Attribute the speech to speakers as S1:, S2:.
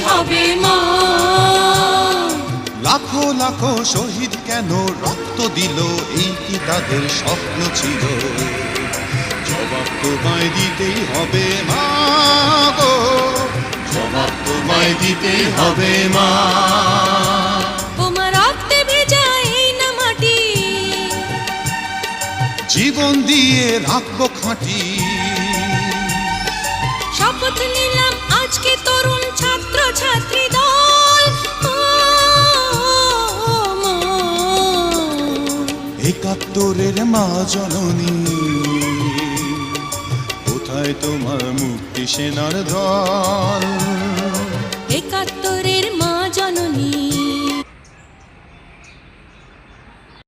S1: হবে মা।
S2: লাখো লাখো শহীদ কেন রক্ত দিল, এই কি তাদের স্বপ্ন ছিল? জবাব তোমায় দিতেই হবে মা গো, জবাব তোমায় দিতেই হবে মা।
S1: তোমার রক্তে ভেজা এই না মাটি,
S2: জীবন দিয়ে রাখবো খাঁটি।
S1: শপথ নিলাম আজকে তরুণ ছাত্র ছাত্রী দল,
S2: একাত্তরের মা জননী, কোথায় তোমার মুক্তি সেনার দল?